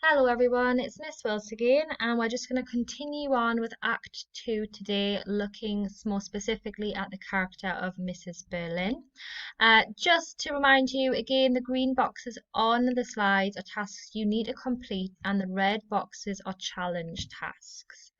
Hello everyone, it's Miss Wills again, and we're just going to continue on with Act 2 today, looking more specifically at the character of Mrs. Berlin. Just to remind you again, the green boxes on the slides are tasks you need to complete, and the red boxes are challenge tasks.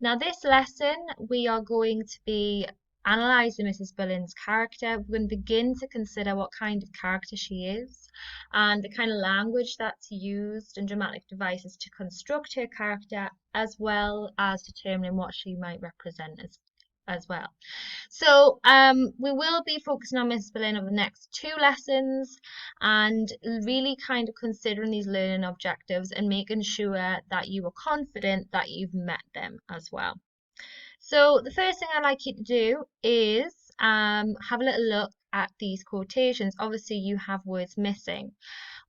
Now, this lesson we are going to be analysing Mrs. Berlin's character. We're going to begin to consider what kind of character she is and the kind of language that's used and dramatic devices to construct her character, as well as determining what she might represent as well. So we will be focusing on Mrs. Berlin over the next 2 lessons and really kind of considering these learning objectives and making sure that you are confident that you've met them as well. So the first thing I'd like you to do is have a little look at these quotations. Obviously you have words missing.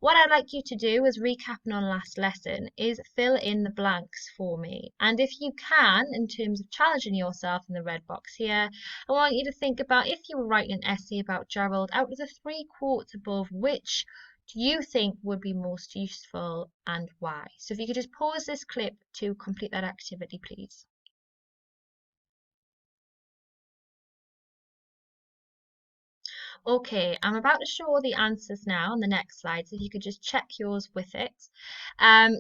What I'd like you to do, is recapping on last lesson, is fill in the blanks for me. And if you can, in terms of challenging yourself in the red box here, I want you to think about if you were writing an essay about Gerald, out of the 3 quotes above, which do you think would be most useful and why? So if you could just pause this clip to complete that activity, please. Okay, I'm about to show the answers now on the next slide, so if you could just check yours with it.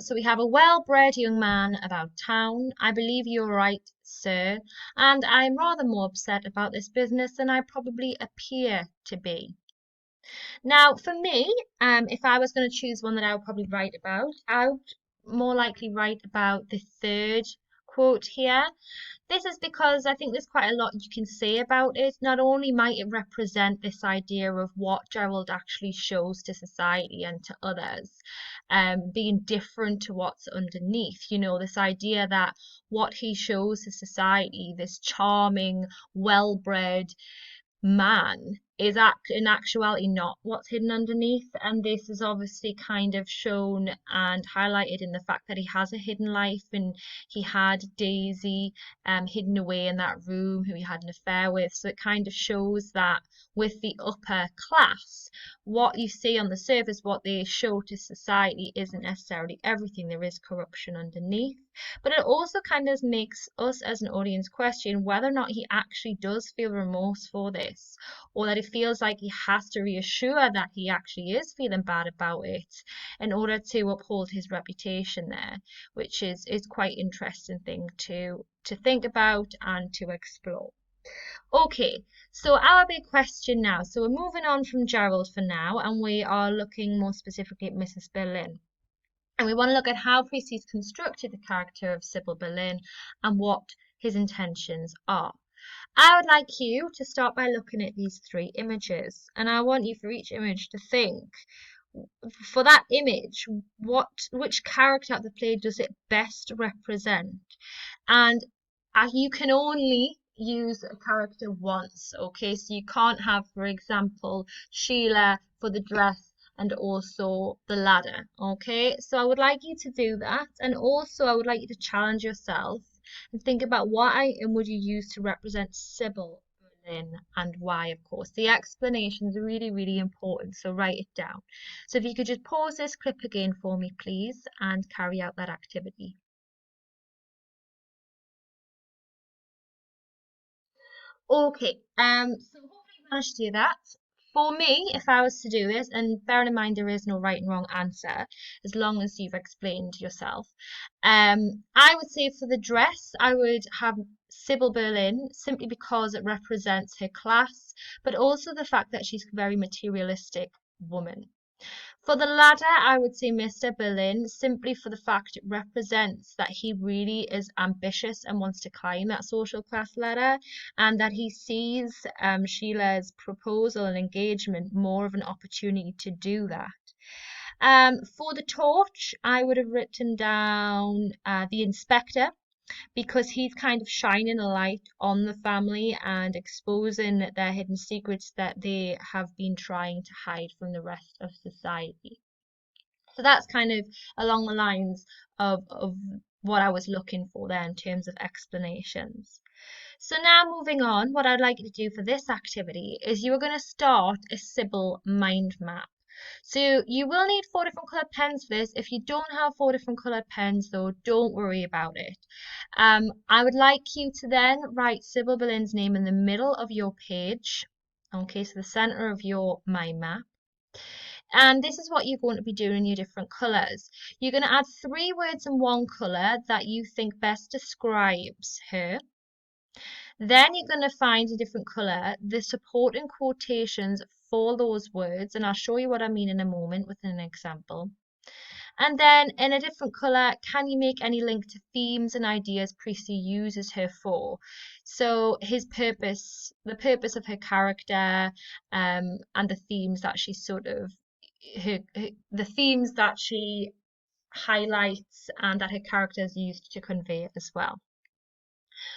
So we have a well-bred young man about town. I believe you're right, sir, and I'm rather more upset about this business than I probably appear to be. Now, for me, if I was going to choose one that I would probably write about, I would more likely write about the 3rd quote here. This is because I think there's quite a lot you can say about it. Not only might it represent this idea of what Gerald actually shows to society and to others, being different to what's underneath. You know, this idea that what he shows to society, this charming, well-bred man, is in actuality not what's hidden underneath, and this is obviously kind of shown and highlighted in the fact that he has a hidden life, and he had Daisy hidden away in that room who he had an affair with. So it kind of shows that with the upper class, what you see on the surface, what they show to society, isn't necessarily everything. There is corruption underneath, but it also kind of makes us as an audience question whether or not he actually does feel remorse for this, or that he feels like he has to reassure that he actually is feeling bad about it in order to uphold his reputation there, which is quite interesting thing to think about and to explore. Okay, so our big question now. So we're moving on from Gerald for now, and we are looking more specifically at Mrs. Berlin. And we want to look at how Priestley's constructed the character of Sybil Berlin and what his intentions are. I would like you to start by looking at these 3 images, and I want you for each image to think, for that image, which character of the play does it best represent? And you can only use a character once, okay? So you can't have, for example, Sheila for the dress and also the ladder, okay? So I would like you to do that, and also I would like you to challenge yourself and think about what item would you use to represent Sybil Berlin and why, of course. The explanation is really, really important, so write it down. So if you could just pause this clip again for me, please, and carry out that activity. Okay, so hopefully you managed to do that. For me, if I was to do this, and bearing in mind there is no right and wrong answer, as long as you've explained yourself, I would say for the dress, I would have Sybil Berlin, simply because it represents her class, but also the fact that she's a very materialistic woman. For the ladder, I would say Mr. Berlin, simply for the fact it represents that he really is ambitious and wants to climb that social class ladder, and that he sees Sheila's proposal and engagement more of an opportunity to do that. For the torch, I would have written down the inspector, because he's kind of shining a light on the family and exposing their hidden secrets that they have been trying to hide from the rest of society. So that's kind of along the lines of what I was looking for there in terms of explanations. So now moving on, what I'd like you to do for this activity is you are going to start a Sybil mind map. So you will need 4 different coloured pens for this. If you don't have 4 different coloured pens though, don't worry about it. I would like you to then write Sybil Boleyn's name in the middle of your page. Okay, so the centre of your mind map. And this is what you're going to be doing in your different colours. You're going to add 3 words in one colour that you think best describes her. Then you're going to find a different colour, the supporting quotations for those words, and I'll show you what I mean in a moment with an example. And then in a different colour, can you make any link to themes and ideas Prissy uses her for? So his purpose, the purpose of her character, and the themes that she sort of, the themes that she highlights and that her characters used to convey as well.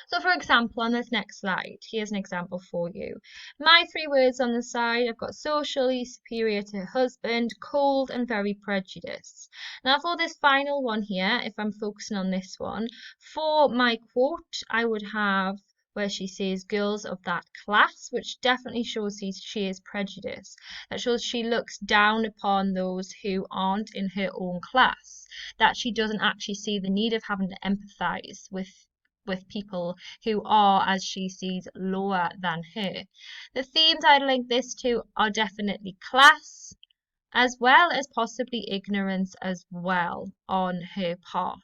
So for example, on this next slide, here's an example for you. My 3 words on the side, I've got socially superior to her husband, cold and very prejudiced. Now for this final one here, if I'm focusing on this one, for my quote, I would have where she says girls of that class, which definitely shows she is prejudiced. That shows she looks down upon those who aren't in her own class, that she doesn't actually see the need of having to empathise with people who are, as she sees, lower than her. The themes I'd link this to are definitely class, as well as possibly ignorance as well on her part.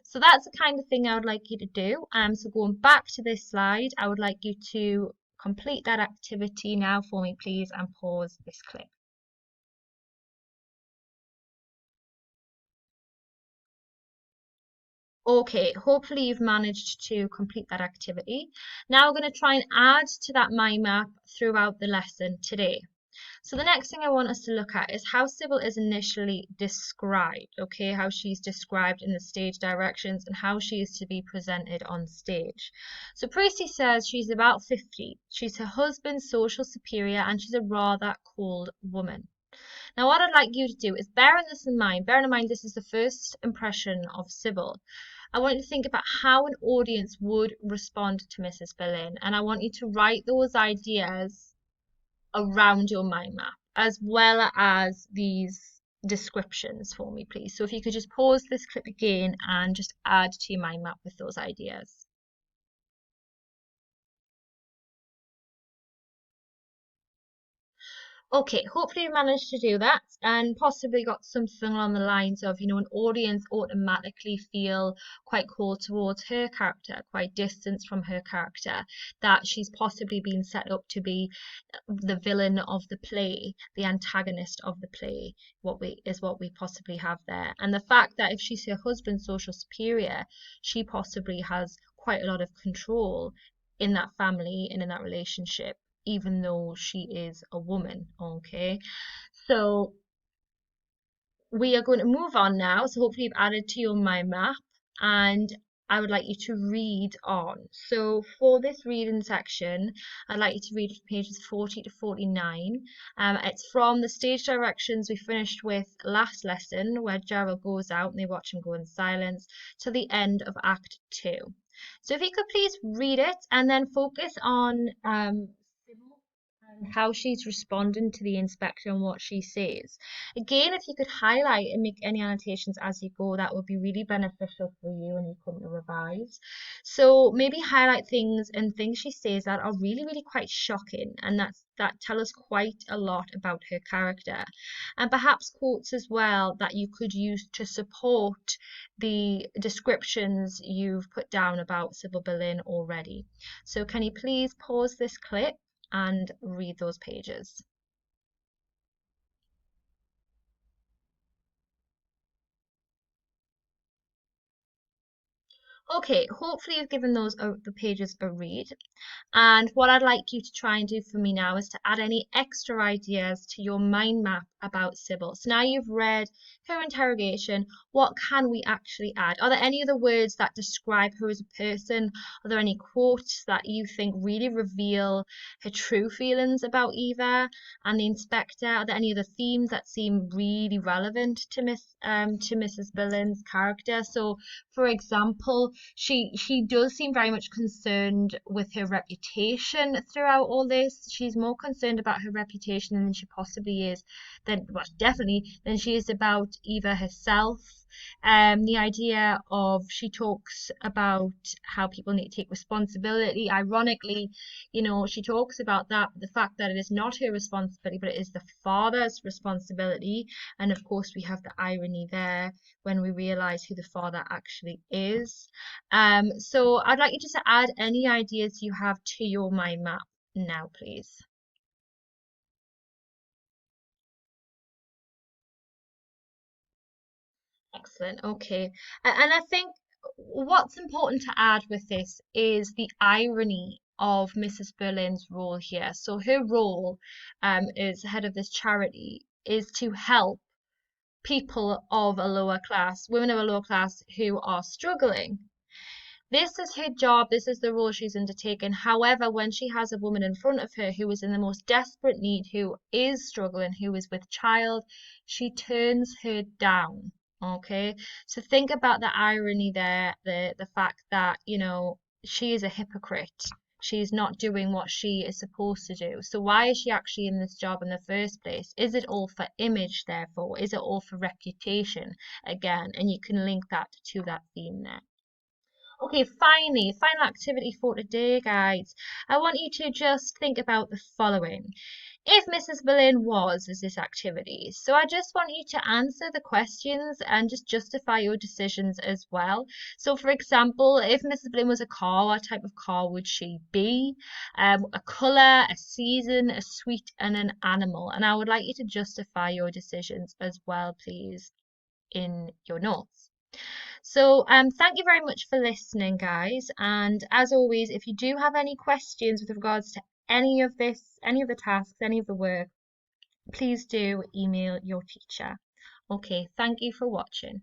So that's the kind of thing I would like you to do. So going back to this slide, I would like you to complete that activity now for me, please, and pause this clip. Okay, hopefully you've managed to complete that activity. Now we're going to try and add to that mind map throughout the lesson today. So the next thing I want us to look at is how Sybil is initially described, okay, how she's described in the stage directions and how she is to be presented on stage. So Prissy says she's about 50, she's her husband's social superior and she's a rather cold woman. Now what I'd like you to do is bearing in mind this is the first impression of Sybil. I want you to think about how an audience would respond to Mrs. Boleyn, and I want you to write those ideas around your mind map as well as these descriptions for me, please. So if you could just pause this clip again and just add to your mind map with those ideas. Okay, hopefully you managed to do that and possibly got something along the lines of, an audience automatically feel quite cold towards her character, quite distant from her character, that she's possibly been set up to be the villain of the play, the antagonist of the play, what we possibly have there. And the fact that if she's her husband's social superior, she possibly has quite a lot of control in that family and in that relationship, even though she is a woman, okay? So we are going to move on now. So hopefully you've added to your mind map and I would like you to read on. So for this reading section, I'd like you to read pages 40 to 49. It's from the stage directions we finished with last lesson, where Gerald goes out and they watch him go in silence, to the end of Act 2. So if you could please read it and then focus on Sybil and how she's responding to the inspector and what she says. Again, if you could highlight and make any annotations as you go, that would be really beneficial for you when you come to revise. So maybe highlight things and things she says that are really, really quite shocking, and that tell us quite a lot about her character. And perhaps quotes as well that you could use to support the descriptions you've put down about Sybil Boleyn already. So can you please pause this clip and read those pages? Okay, hopefully you've given those the pages a read. And what I'd like you to try and do for me now is to add any extra ideas to your mind map about Sybil. So now you've read her interrogation, what can we actually add? Are there any other words that describe her as a person? Are there any quotes that you think really reveal her true feelings about Eva and the inspector? Are there any other themes that seem really relevant to Mrs. Boleyn's character? So, for example, she does seem very much concerned with her reputation throughout all this. She's more concerned about her reputation than she possibly is well, definitely than she is about Eva herself. The idea of she talks about how people need to take responsibility. Ironically, she talks about that, the fact that it is not her responsibility, but it is the father's responsibility. And of course, we have the irony there when we realize who the father actually is. So I'd like you just to add any ideas you have to your mind map now, please. Excellent. Okay. And I think what's important to add with this is the irony of Mrs. Berlin's role here. So her role as head of this charity is to help people of a lower class, women of a lower class who are struggling. This is her job, this is the role she's undertaken. However, when she has a woman in front of her who is in the most desperate need, who is struggling, who is with child, she turns her down. Okay, so think about the irony there, the fact that, she is a hypocrite. She's not doing what she is supposed to do. So why is she actually in this job in the first place? Is it all for image, therefore? Is it all for reputation again? And you can link that to that theme there. Okay, finally, final activity for today, guys. I want you to just think about the following. If Mrs. Berlin was as this activity, so I just want you to answer the questions and just justify your decisions as well. So, for example, if Mrs. Berlin was a car, what type of car would she be? A colour, a season, a sweet, and an animal. And I would like you to justify your decisions as well, please, in your notes. So thank you very much for listening, guys. And as always, if you do have any questions with regards to any of this, any of the tasks, any of the work, please do email your teacher. Okay, thank you for watching.